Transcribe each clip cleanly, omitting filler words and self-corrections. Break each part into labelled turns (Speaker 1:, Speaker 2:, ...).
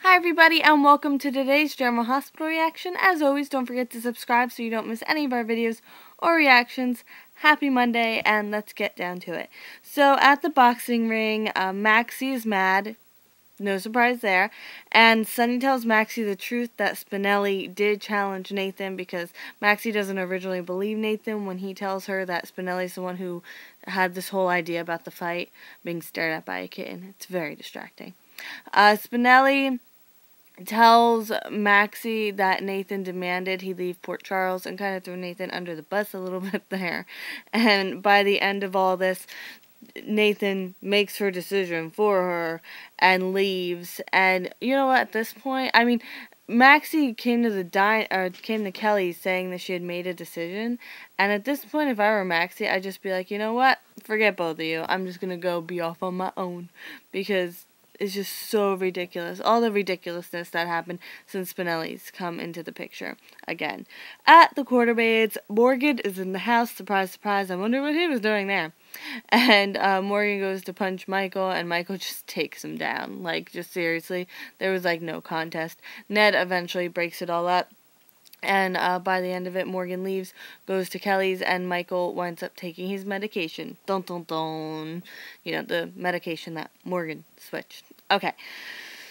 Speaker 1: Hi everybody and welcome to today's General Hospital reaction. As always, don't forget to subscribe so you don't miss any of our videos or reactions. Happy Monday and let's get down to it. So at the boxing ring, Maxie is mad. No surprise there. And Sunny tells Maxie the truth that Spinelli did challenge Nathan because Maxie doesn't originally believe Nathan when he tells her that Spinelli's the one who had this whole idea about the fight being stared at by a kitten. It's very distracting. Spinelli tells Maxie that Nathan demanded he leave Port Charles and kind of threw Nathan under the bus a little bit there. And by the end of all this, Nathan makes her decision for her and leaves. And you know what? At this point, I mean, Maxie came to Kelly saying that she had made a decision. And at this point, if I were Maxie, I'd just be like, you know what? Forget both of you. I'm just gonna go be off on my own because it's just so ridiculous. All the ridiculousness that happened since Spinelli's come into the picture again. At the Quartermaids, Morgan is in the house. Surprise, surprise. I wonder what he was doing there. And Morgan goes to punch Michael, and Michael just takes him down. Like, just seriously. There was, like, no contest. Ned eventually breaks it all up. And by the end of it, Morgan leaves, goes to Kelly's, and Michael winds up taking his medication. Dun dun dun. You know, the medication that Morgan switched. Okay.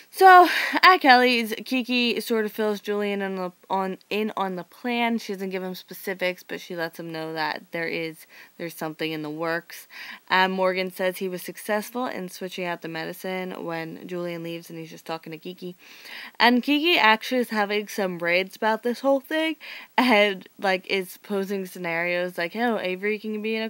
Speaker 1: So, at Kelly's, Kiki sort of fills Julian in on the plan. She doesn't give him specifics, but she lets him know that there's something in the works. Morgan says he was successful in switching out the medicine when Julian leaves and he's just talking to Kiki. And Kiki actually is having some rants about this whole thing and, like, is posing scenarios like, oh, Avery can be in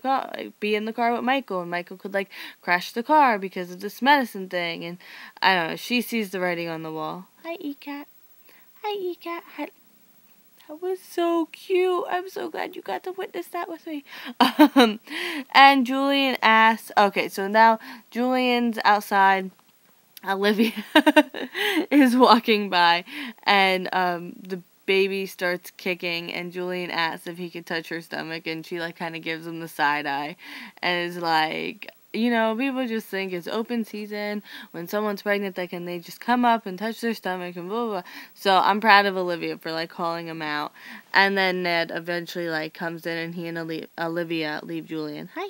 Speaker 1: the car with Michael, and Michael could, like, crash the car because of this medicine thing. And I don't know, she sees the writing on the wall. Hi, ECAT. Hi, ECAT. Hi. That was so cute. I'm so glad you got to witness that with me. And Julian asks, okay, so now Julian's outside. Olivia is walking by, and the baby starts kicking, and Julian asks if he could touch her stomach, and she, like, kind of gives him the side eye, and is like, you know, people just think it's open season. When someone's pregnant, they just come up and touch their stomach and blah, blah, blah. So I'm proud of Olivia for, like, calling him out. And then Ned eventually, like, comes in, and he and Olivia leave Julian. Hi.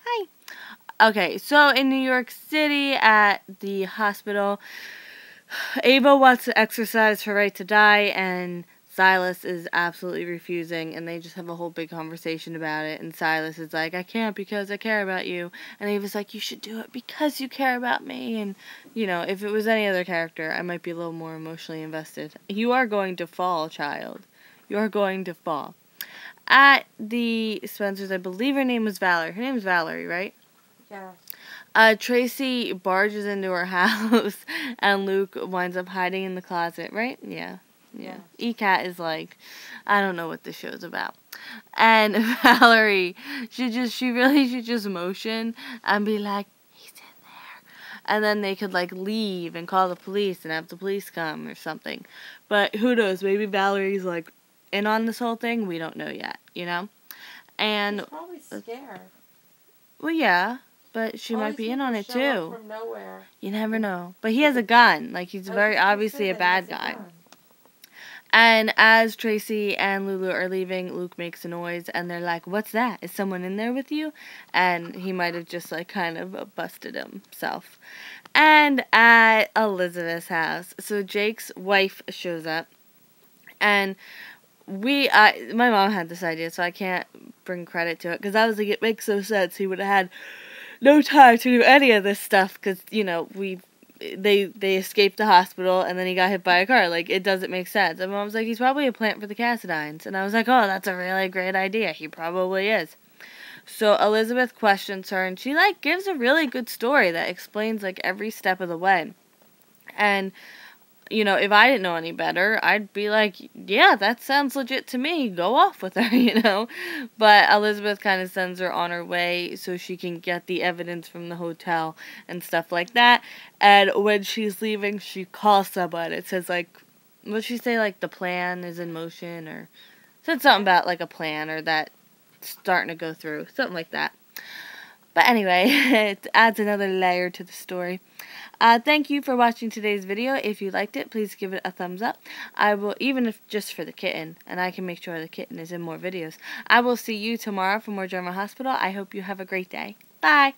Speaker 1: Hi. Okay, so in New York City at the hospital, Ava wants to exercise her right to die, and Silas is absolutely refusing, and they just have a whole big conversation about it, and Silas is like, I can't because I care about you, and Ava's like, you should do it because you care about me, and, you know, if it was any other character, I might be a little more emotionally invested. You are going to fall, child. You are going to fall. At the Spencer's, I believe her name was Valerie. Her name is Valerie, right?
Speaker 2: Yeah.
Speaker 1: Tracy barges into her house, and Luke winds up hiding in the closet, right? Yeah. ECAT is like, I don't know what this show's about. And Valerie, she really should just motion and be like, he's in there. And then they could, like, leave and call the police and have the police come or something. But who knows? Maybe Valerie's, like, in on this whole thing. We don't know yet, you know? And
Speaker 2: she's probably scared.
Speaker 1: Well, yeah. But she might be in on it too.
Speaker 2: From nowhere.
Speaker 1: You never know. But he has a gun. Like, he's very obviously a bad guy. And as Tracy and Lulu are leaving, Luke makes a noise, and they're like, what's that? Is someone in there with you? And he might have just, like, kind of busted himself. And at Elizabeth's house, so Jake's wife shows up, and my mom had this idea, so I can't bring credit to it, because I was like, it makes no sense. He would have had no time to do any of this stuff because, you know, they escaped the hospital and then he got hit by a car. Like, it doesn't make sense. And Mom was like, he's probably a plant for the Cassidines. And I was like, oh, that's a really great idea. He probably is. So Elizabeth questions her, and she, like, gives a really good story that explains, like, every step of the way. And, you know, if I didn't know any better, I'd be like, yeah, that sounds legit to me. Go off with her, you know. But Elizabeth kind of sends her on her way so she can get the evidence from the hotel and stuff like that. And when she's leaving, she calls someone. It says, like, what'd she say, like, the plan is in motion, or said something about, like, a plan, or that starting to go through, something like that. But anyway, it adds another layer to the story. Thank you for watching today's video. If you liked it, please give it a thumbs up. I will, even if just for the kitten, and I can make sure the kitten is in more videos. I will see you tomorrow for more German Hospital. I hope you have a great day. Bye!